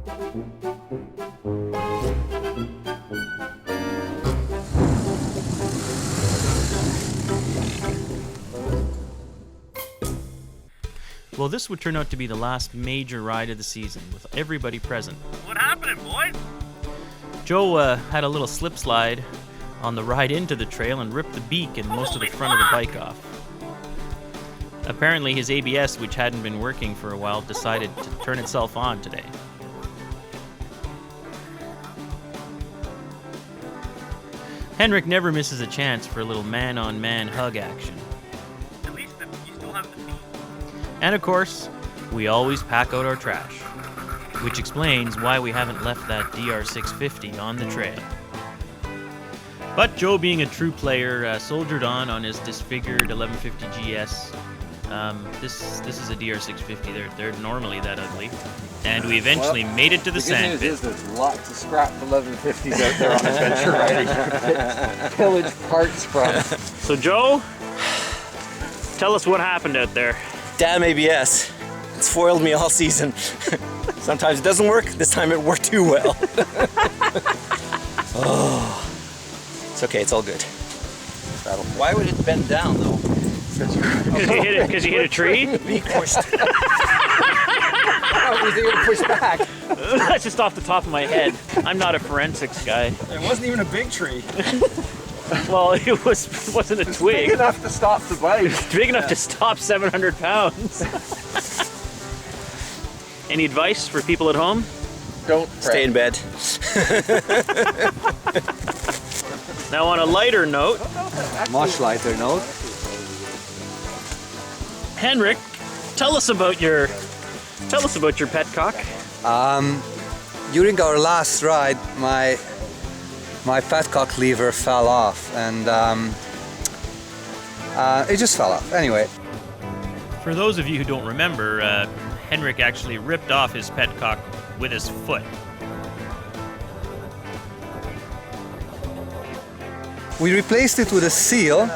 Well, this would turn out to be the last major ride of the season, with everybody present. What happened, boys? Joe had a little slip slide on the ride into the trail and ripped the beak and most of the front of the bike off. Apparently his ABS, which hadn't been working for a while, decided to turn itself on today. Henrik never misses a chance for a little man-on-man hug action. At least you still have the beak. And of course, we always pack out our trash, which explains why we haven't left that DR650 on the trail. But Joe, being a true player, soldiered on his disfigured 1150 GS. This is a DR650. They're normally that ugly. And we eventually made it to the sand pit. The good news is there's lots of scrap 1150s out there on adventure riding. Pillage parts from. So Joe, tell us what happened out there. Damn ABS. It's foiled me all season. Sometimes it doesn't work. This time it worked too well. Oh. It's okay, it's all good. Why would it bend down though? Because you hit a tree? Beak pushed. How was it going to push back? That's just off the top of my head. I'm not a forensics guy. It wasn't even a big tree. Well, it wasn't a twig. Big enough to stop the bike. Big enough to stop 700 pounds. Any advice for people at home? Don't Stay in bed. Now on a lighter note, Much lighter note. Henrik, tell us about your petcock. During our last ride, my petcock lever fell off, and it just fell off. Anyway. For those of you who don't remember, Henrik actually ripped off his petcock with his foot. We replaced it with a seal.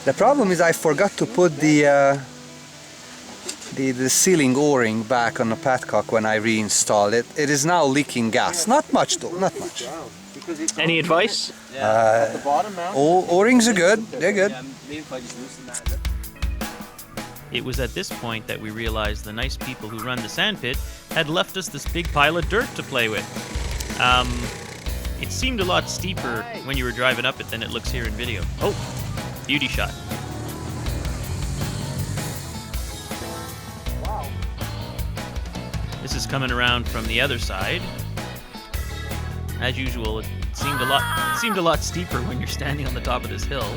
The problem is I forgot to put the sealing o-ring back on the petcock when I reinstalled it. It is now leaking gas. Not much though, not much. Any advice? O-rings are good, they're good. It was at this point that we realized the nice people who run the sandpit had left us this big pile of dirt to play with. It seemed a lot steeper when you were driving up it than it looks here in video. Oh, beauty shot. Wow. This is coming around from the other side. As usual, it seemed a lot steeper when you're standing on the top of this hill.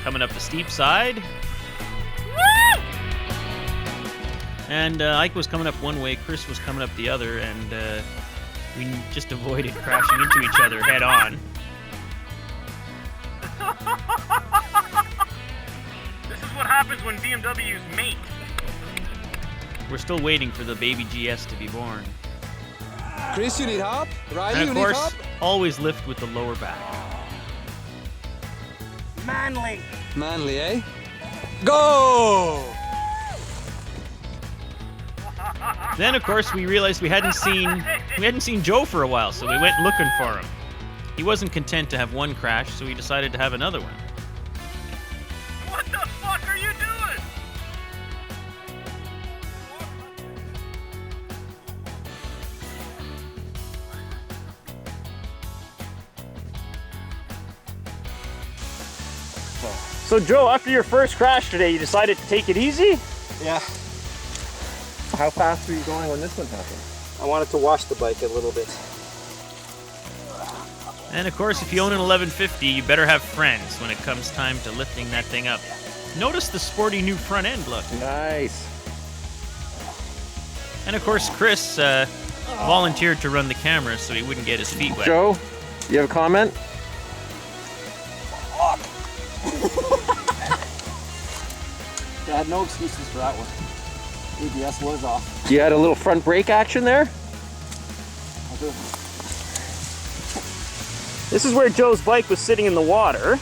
Coming up the steep side. Woo! And Ike was coming up one way, Chris was coming up the other, and we just avoided crashing into each other head on. This is what happens when BMWs mate. We're still waiting for the baby GS to be born. Chris, you need help? Riley, And of course, always lift with the lower back. Manly. Manly, eh? Go! Then, of course, we realized we hadn't seen Joe for a while, so we went looking for him. He wasn't content to have one crash, so he decided to have another one. What the fuck are you doing? So Joe, after your first crash today, you decided to take it easy? Yeah. How fast were you going when this one happened? I wanted to wash the bike a little bit. And of course, if you own an 1150, you better have friends when it comes time to lifting that thing up. Notice the sporty new front end look. Nice. And of course, Chris volunteered to run the camera so he wouldn't get his feet wet. Joe, you have a comment? I had no excuses for that one. ABS was off. You had a little front brake action there? I'll do This is where Joe's bike was sitting in the water,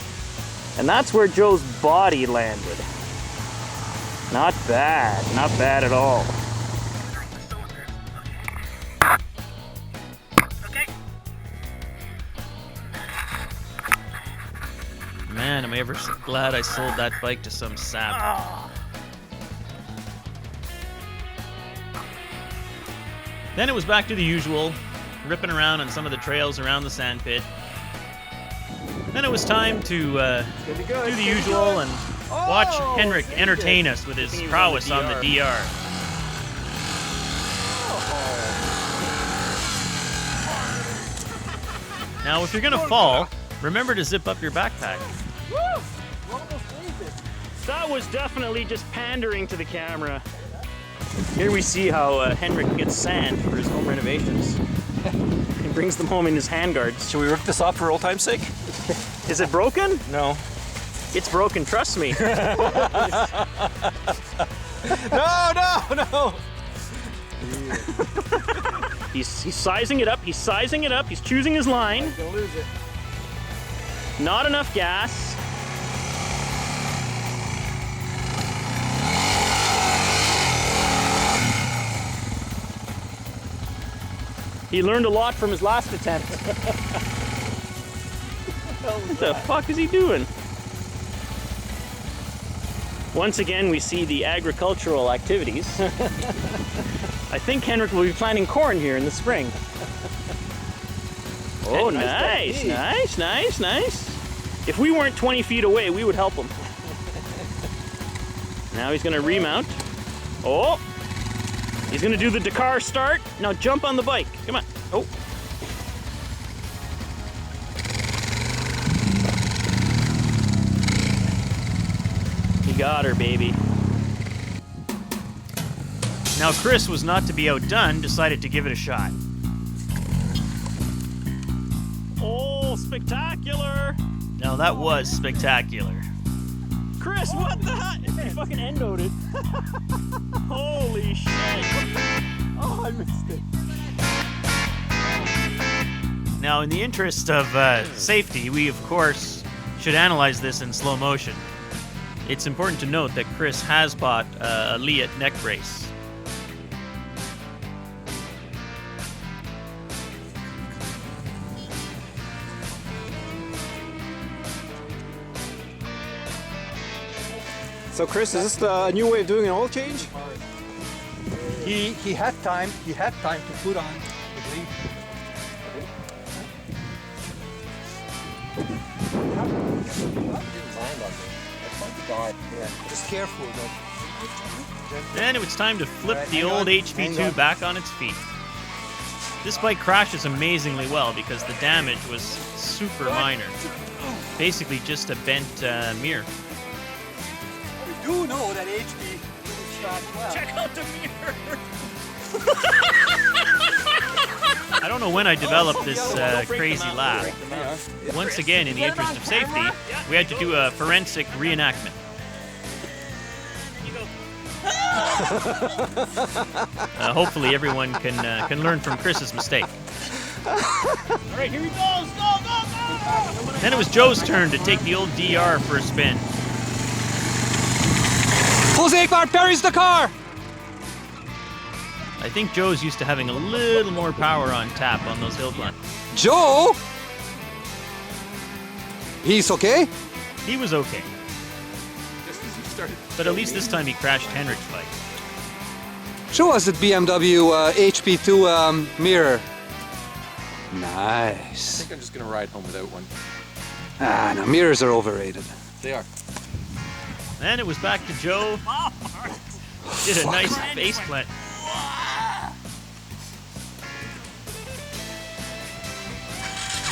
and that's where Joe's body landed. Not bad at all. Man, am I ever so glad I sold that bike to some sap. Then it was back to the usual, ripping around on some of the trails around the sandpit. Then it was time to do the usual and watch Henrik entertain us with his prowess on the DR. Now, if you're gonna fall, remember to zip up your backpack. That was definitely just pandering to the camera. Here we see how Henrik gets sand for his home renovations. He brings them home in his handguards. Should we rip this off for old time's sake? Is it broken? No. It's broken, trust me. No! He's sizing it up, he's choosing his line. Gonna lose it. Not enough gas. He learned a lot from his last attempt. What the fuck is he doing? Once again, we see the agricultural activities. I think Henrik will be planting corn here in the spring. Oh, nice. If we weren't 20 feet away, we would help him. Now he's gonna remount. Oh! He's gonna do the Dakar start. Now jump on the bike. Come on. Oh. He got her, baby. Now, Chris was not to be outdone, decided to give it a shot. Oh, spectacular! Now, that was spectacular. Chris, what the heck? He fucking endoed it. Holy shit. Oh, I missed it. Now, in the interest of safety, we, of course, should analyze this in slow motion. It's important to note that Chris has bought a Liat neck brace. So Chris, is this the new way of doing an oil change? He had time to put on the bleed. Just careful though. Then it was time to flip the old HP2 back on its feet. This bike crashes amazingly well because the damage was super minor. Basically just a bent mirror. We do know that HP starts well. Check out the mirror. I don't know when I developed this crazy laugh. Once again, in the interest of safety, we had to do a forensic reenactment. Hopefully everyone can learn from Chris's mistake. All right, here he goes. Go! Then it was Joe's turn to take the old DR for a spin. Jose Ekbar buries the car! I think Joe's used to having a little more power on tap on those hill climbs. Joe? He's okay? He was okay. But at least this time he crashed Henrik's bike. Show us the BMW HP2 mirror. I Nice. think I'm just gonna ride home without one. Ah, no, mirrors are overrated. They are. Then it was back to Joe. Did a nice face plant.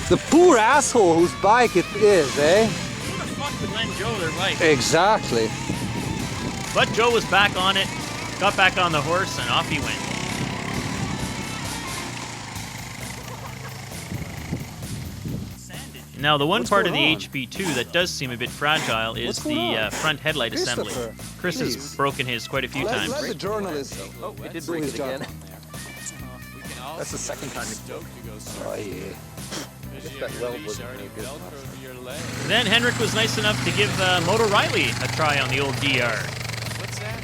The poor asshole whose bike it is, eh? Who the fuck would lend Joe their bike? Exactly. But Joe was back on it, got back on the horse, and off he went. Now, the one part of the HP2 that does seem a bit fragile is the front headlight assembly. Chris has broken his quite a few times. Let the journalist. Oh, we did break it again. That's the second time. Stoked, he goes, Oh yeah. Just that weld wasn't very good last time. Then Henrik was nice enough to give Moto Riley a try on the old DR. What's that?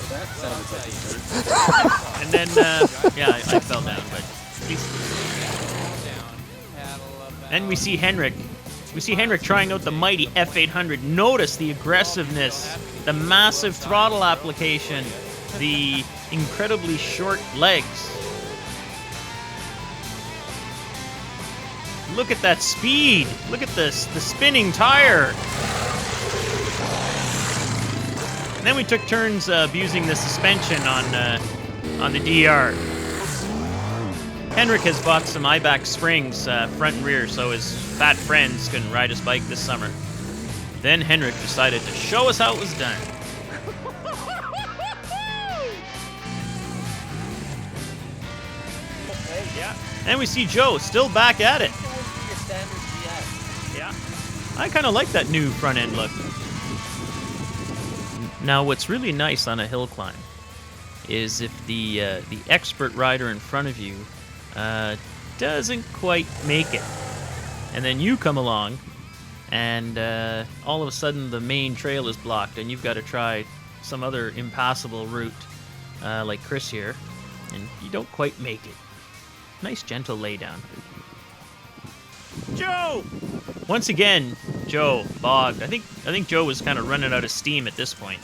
That sounds like And then, yeah, I fell down, but at least. Then we see Henrik. We see Henrik trying out the mighty F800. Notice the aggressiveness, the massive throttle application, the incredibly short legs. Look at that speed. Look at this, the spinning tire. And then we took turns abusing the suspension on the DR. Henrik has bought some IBAC springs, front and rear, so his fat friends can ride his bike this summer. Then Henrik decided to show us how it was done. Yeah. And we see Joe still back at it. Yeah. I kind of like that new front end look. Now, what's really nice on a hill climb is if the expert rider in front of you doesn't quite make it, and then you come along, and all of a sudden the main trail is blocked, and you've got to try some other impassable route, like Chris here, and you don't quite make it. Nice gentle laydown. Joe! Once again, Joe bogged. I think Joe was kind of running out of steam at this point.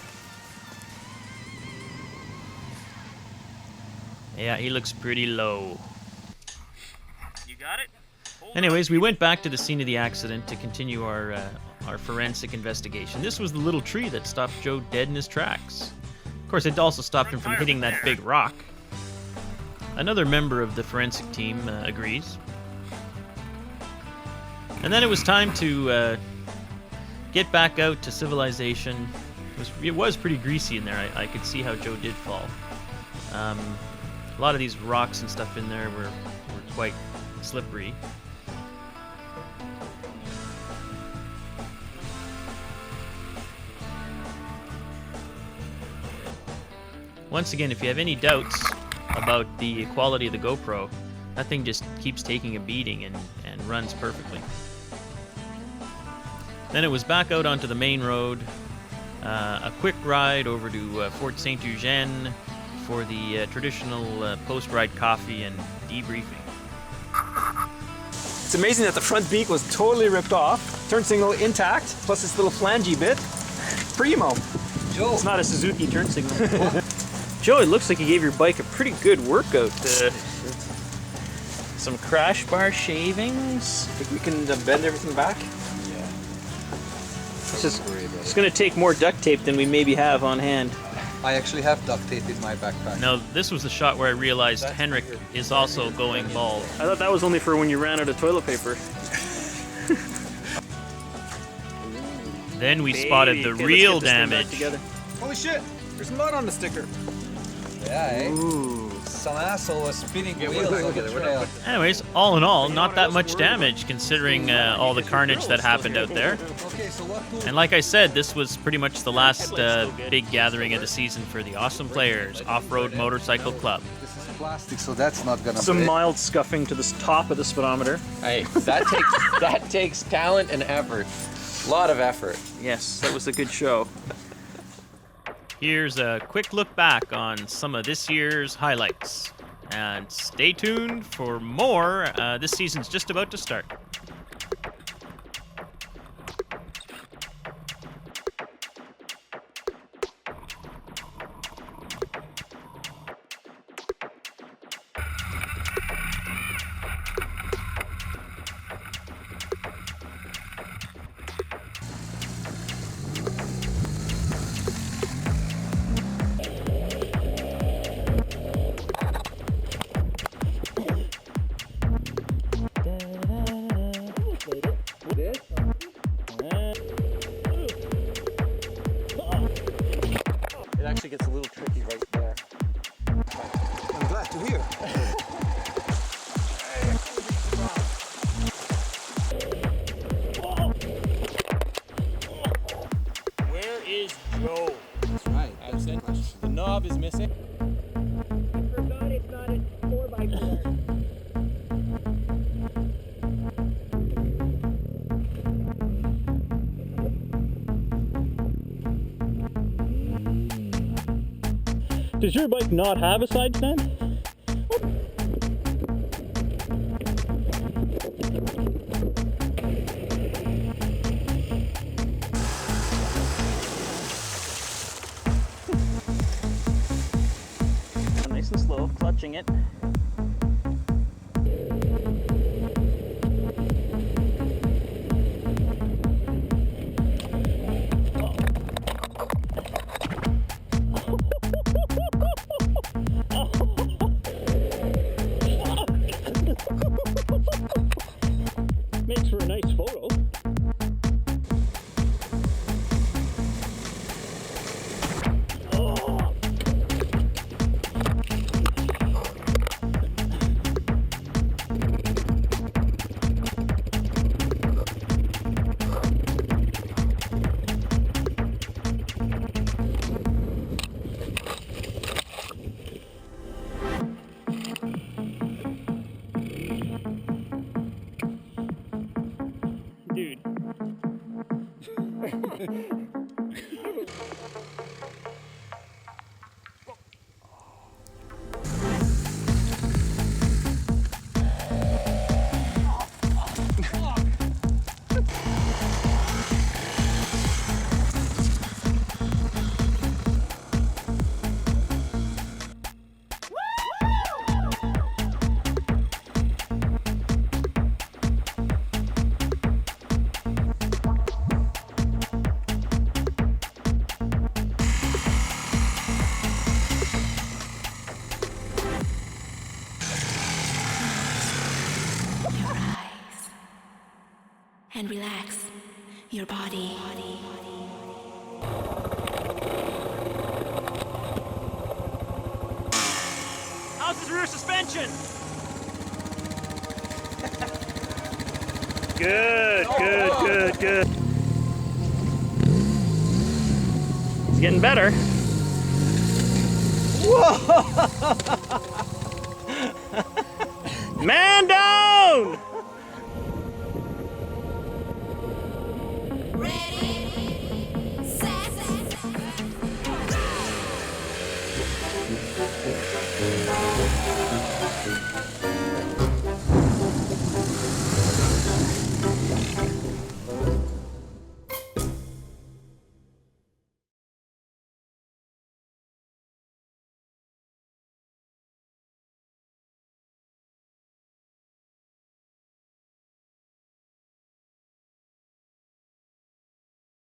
Yeah, he looks pretty low. You got it? Anyways, we went back to the scene of the accident to continue our forensic investigation. This was the little tree that stopped Joe dead in his tracks. Of course, it also stopped him from hitting that big rock. Another member of the forensic team agrees. And then it was time to get back out to civilization. It was pretty greasy in there. I could see how Joe did fall. A lot of these rocks and stuff in there were quite slippery. Once again, if you have any doubts about the quality of the GoPro, that thing just keeps taking a beating and runs perfectly. Then it was back out onto the main road, a quick ride over to Fort St. Eugène for the traditional post-ride coffee and debriefing. It's amazing that the front beak was totally ripped off, turn signal intact, plus this little flangey bit. Primo. Joe. It's not a Suzuki turn signal. Joe, it looks like you gave your bike a pretty good workout. Some crash bar shavings. Think we can bend everything back? It's going to take more duct tape than we maybe have on hand. I actually have duct tape in my backpack. Now, this was the shot where I realized Henrik is also going bald. I thought that was only for when you ran out of toilet paper. Then we spotted the real damage. Holy shit! There's mud on the sticker. Yeah, eh? Ooh. Some asshole was spinning wheels on the trail. Anyways, all in all, not that much damage considering all the carnage that happened out there. Okay, so what tool? And like I said, this was pretty much the last big gathering of the season for the Awesome Players Off-Road Motorcycle Club. This is plastic, so that's not gonna Some break. mild scuffing to the top of the speedometer. Hey, that takes talent and effort. A lot of effort. Yes, that was a good show. Here's a quick look back on some of this year's highlights. And stay tuned for more. This season's just about to start. It actually gets a little tricky right there. I'm glad to hear. Where is Joe? That's right. The knob is missing. Does your bike not have a side stand? Nice and slow, clutching it. Makes for a nice photo. Dude. Your eyes and relax your body. How's his rear suspension? Good, good, good, good. It's getting better. Whoa! Man down!